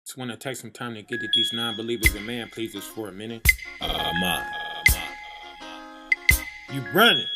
Just want to take some time to get at these non-believers and man-pleasers for a minute. You running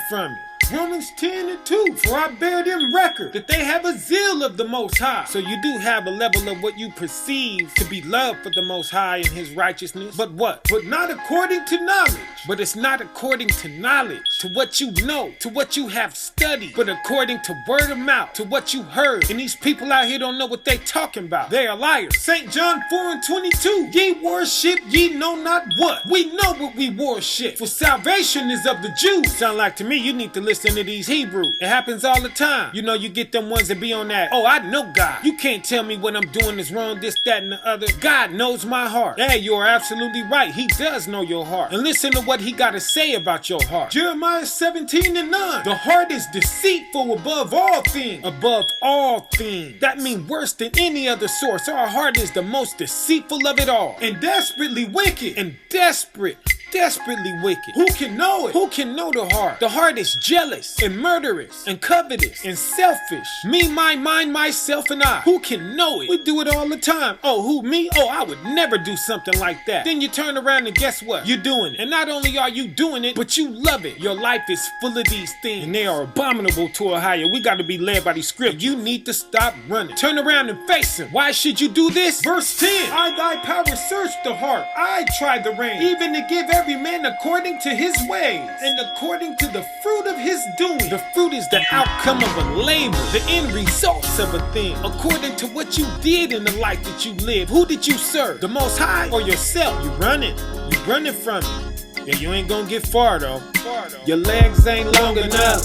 from me. Romans 10:2, for I bear them record that they have a zeal of the Most High. So you do have a level of what you perceive to be love for the Most High and His righteousness. But what? But not according to knowledge. But it's not according to knowledge, to what you know, to what you have studied, but according to word of mouth, to what you heard. And these people out here don't know what they talking about. They are liars. St. John 4:22, ye worship ye know not what. We know what we worship, for salvation is of the Jews. Sound like to me you need to listen to these Hebrews. It happens all the time. You know, you get them ones that be on that, oh, I know God. You can't tell me what I'm doing is wrong, this, that, and the other. God knows my heart. Hey, you're absolutely right. He does know your heart. And listen to what he got to say about your heart. Jeremiah 17:9. The heart is deceitful above all things. Above all things. That means worse than any other source. Our heart is the most deceitful of it all. And desperately wicked. And desperately wicked. Who can know it? Who can know the heart? The heart is jealous and murderous and covetous and selfish. Me, my, mine, myself, and I. Who can know it? We do it all the time. Oh, who, me? Oh, I would never do something like that. Then you turn around and guess what? You're doing it. And not only are you doing it, but you love it. Your life is full of these things, and they are abominable to a higher. We got to be led by these scriptures. You need to stop running. Turn around and face him. Why should you do this? Verse 10. I, thy power, search the heart. I try the rein, even to give every man according to his ways and according to the fruit of his doing. The fruit is the outcome of a labor, the end results of a thing, according to what you did in the life that you lived. Who did you serve? The Most High or yourself? You running from it. Yeah, you ain't gonna get far though. Your legs ain't long enough.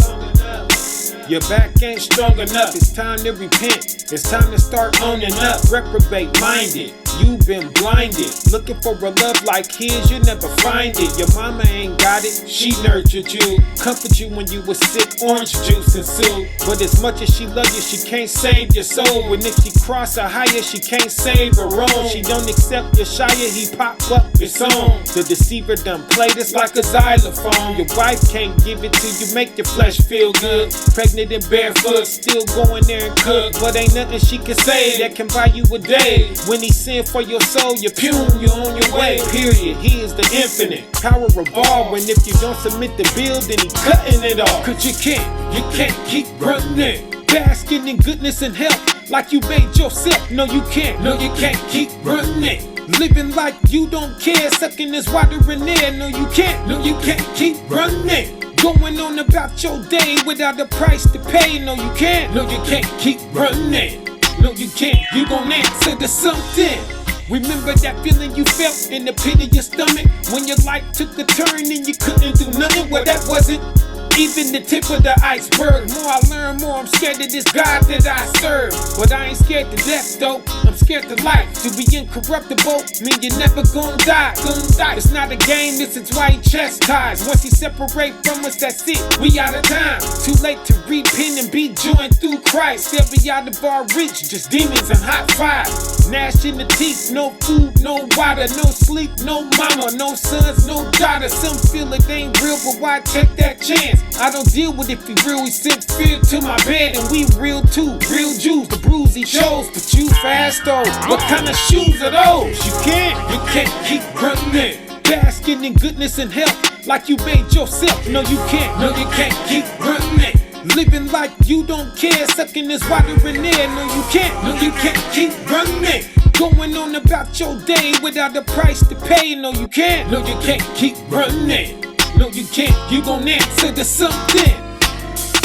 Your back ain't strong enough. It's time to repent. It's time to start owning up. Reprobate minded. You've been blinded. Looking for a love like his, you never find it. Your mama ain't got it. She nurtured you, comfort you when you were sick, orange juice and soup. But as much as she love you, she can't save your soul. And if she cross her higher, she can't save her own. She don't accept your shire, he pop up his own. The deceiver done played us like a xylophone. Your wife can't give it to you, make your flesh feel good. Pregnant and barefoot, still going there and cook. But ain't nothing she can say that can buy you a day. When he sent for your soul, you pume, you're on your way. Period. He is the infinite power of all. And if you don't submit the bill, then he cutting it off. Cause you can't keep running, basking in goodness and health like you made yourself. No, you can't. No, you can't keep running, living like you don't care, sucking this water in there. No, you can't. No, you can't keep running, going on about your day without a price to pay. No, you can't. No, you can't keep running. No, you can't. You gon' answer to something. Remember that feeling you felt in the pit of your stomach when your life took a turn and you couldn't do nothing? Well, that wasn't even the tip of the iceberg. More I learn, more I'm scared of this God that I serve. But I ain't scared to death though, I'm scared to life. To be incorruptible mean you're never gonna die. It's not a game, this is why he chastised. Once he separate from us, that's it, we out of time. Too late to repent and be joined through Christ. They'll be out of our reach, just demons and hot fire. Gnashing the teeth, no food, no water, no sleep, no mama, no sons, no daughter. Some feel it ain't real, but why take that chance? I don't deal with it for real. He sent fear to my bed, and we real too. Real Jews, the bruise he chose, but you fast though. What kind of shoes are those? You can't keep running, basking in goodness and health like you made yourself. No, you can't. No, you can't keep running, living like you don't care, sucking this water in there. No, you can't. No, you can't keep running, going on about your day without a price to pay. No, you can't. No, you can't keep running. No, you can't. You gon' answer to something.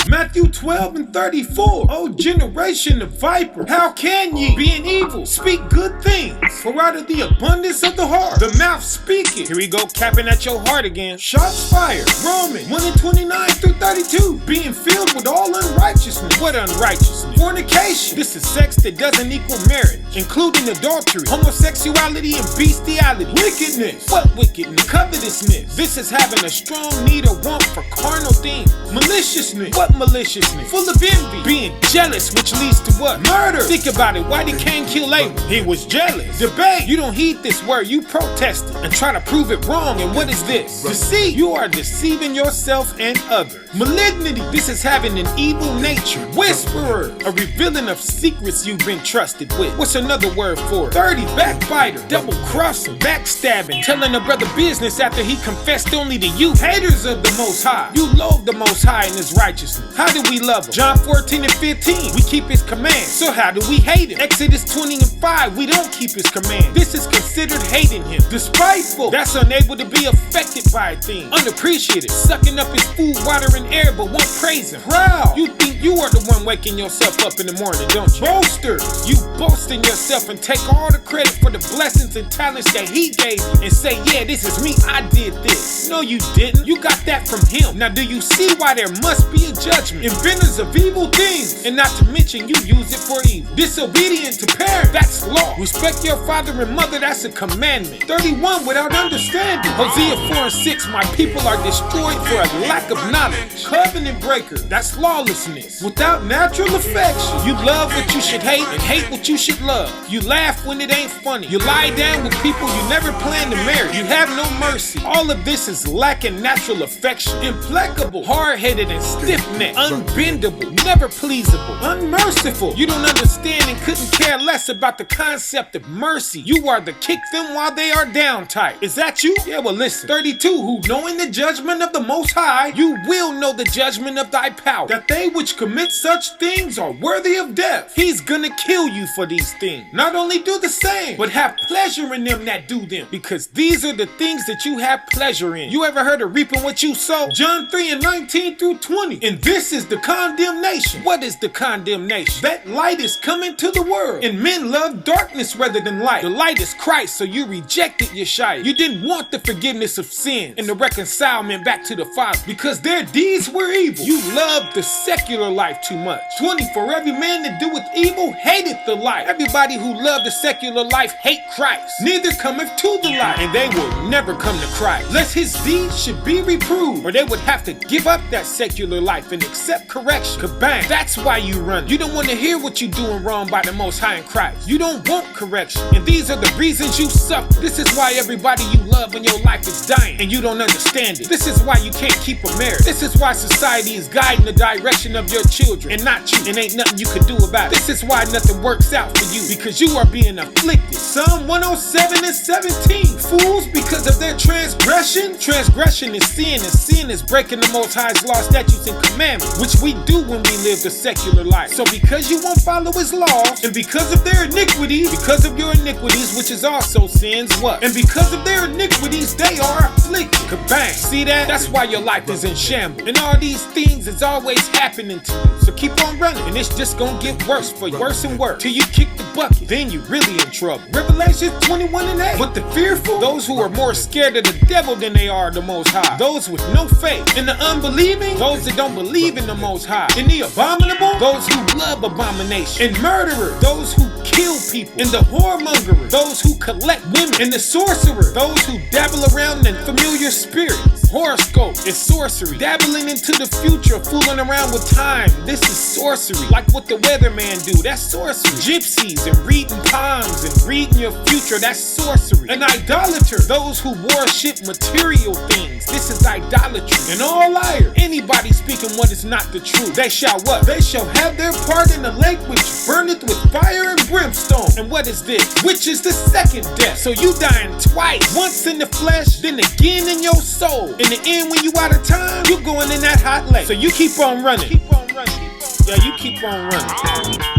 Matthew 12:34. Oh, generation of vipers, how can ye, being evil, speak good things? For out of the abundance of the heart, the mouth speaketh. Here we go, capping at your heart again. Shots fired. Romans 1:29-32. Being filled with all unrighteousness. What unrighteousness? Fornication. This is sex that doesn't equal marriage, including adultery, homosexuality, and bestiality. Wickedness. What wickedness? Covetousness. This is having a strong need or want for carnal things. Maliciousness. What maliciousness, full of envy, being jealous, which leads to what? Murder. Think about it. Why did Cain kill Abel? He was jealous. Debate. You don't heed this word. You protest it and try to prove it wrong. And what is this? Deceit. You are deceiving yourself and others. Malignity. This is having an evil nature. Whisperer. A revealing of secrets you've been trusted with. What's another word for it? 30. Backbiter. Double crossing. Backstabbing. Telling a brother business after he confessed only to you. Haters of the Most High. You loathe the Most High in His righteousness. How do we love Him? John 14 and 15. We keep His commands. So how do we hate Him? Exodus 20 and 5. We don't keep His commands. This is considered hating Him. Despiteful. That's unable to be affected by a thing. Unappreciative. Sucking up His food, water, and air, but won't praise Him. Proud. You think you are the one waking yourself up in the morning, don't you? Boaster. You boast in yourself and take all the credit for the blessings and talents that He gave you and say, yeah, this is me. I did this. No, you didn't. You got that from Him. Now, do you see why there must be a judgment? Inventors of evil things, and not to mention you use it for evil. Disobedient to parents, that's law. Respect your father and mother, that's a commandment. 31 without understanding. Hosea 4 and 6, my people are destroyed for a lack of knowledge. Covenant breaker, that's lawlessness. Without natural affection, you love what you should hate and hate what you should love. You laugh when it ain't funny. You lie down with people you never planned to marry. You have no mercy. All of this is lacking natural affection. Implacable, hard-headed and stiff-necked, unbendable, never pleasable, unmerciful. You don't understand and couldn't care less about the concept of mercy. You are the kick them while they are down type. Is that you? Yeah, well listen. 32, who knowing the judgment of the Most High, you will know the judgment of thy power, that they which commit such things are worthy of death. He's gonna kill you for these things. Not only do the same, but have pleasure in them that do them, because these are the things that you have pleasure in. You ever heard of reaping what you sow? John 3 and 19 through 20. And this is the condemnation. What is the condemnation? That light is coming to the world, and men love darkness rather than light. The light is Christ, so you rejected Yeshua. You didn't want the forgiveness of sins and the reconcilement back to the Father, because their deeds were evil. You loved the secular life too much. 20, for every man that doeth evil hateth the light. Everybody who loved the secular life hate Christ. Neither cometh to the light, and they will never come to Christ, lest his deeds should be reproved, or they would have to give up that secular life and accept correction. Kabang. That's why you run. You don't want to hear what you're doing wrong by the Most High in Christ. You don't want correction, and these are the reasons you suffer. This is why everybody you love in your life is dying, and you don't understand it. This is why you can't keep a marriage. This is why society is guiding the direction of your children and not you, and ain't nothing you can do about it. This is why nothing works out for you, because you are being afflicted. Psalm 107 and 17. Fools, because of their transgression. Transgression is sin, and sin is breaking the Most High's law, statutes, and commandments, which we do when we live the secular life. So because you won't follow His laws, and because of their iniquities, because of your iniquities, which is also sins, what? And because of their iniquities, they are afflicted. Kabang. See that? That's why your life is in shambles. And all these things is always happening to you. So keep on running, and it's just gonna get worse for you. Worse and worse. Till you kick the bucket. Then you really in trouble. Revelation 21 and 8. But the fearful, those who are more scared of the devil than they are the Most High. Those with no faith. And the unbelieving, those that don't believe in the Most High. And the abominable, those who love abomination. And murderers, those who kill people. And the whoremonger, those who collect women. And the sorcerer, those who dabble around in familiar spirits. Horoscope is sorcery. Dabbling into the future, fooling around with time. This is sorcery. Like what the weatherman do, that's sorcery. Gypsies and reading palms and reading your future, that's sorcery. An idolater, those who worship material things. This is idolatry. And all liar, anybody speaking what is not the truth, they shall what? They shall have their part in the lake which burneth with fire and brimstone. And what is this? Which is the second death. So you dying twice. Once in the flesh, then again in your soul. In the end, when you out of time, you going in that hot lake. So you keep on running. Keep on running. Yeah, you keep on running.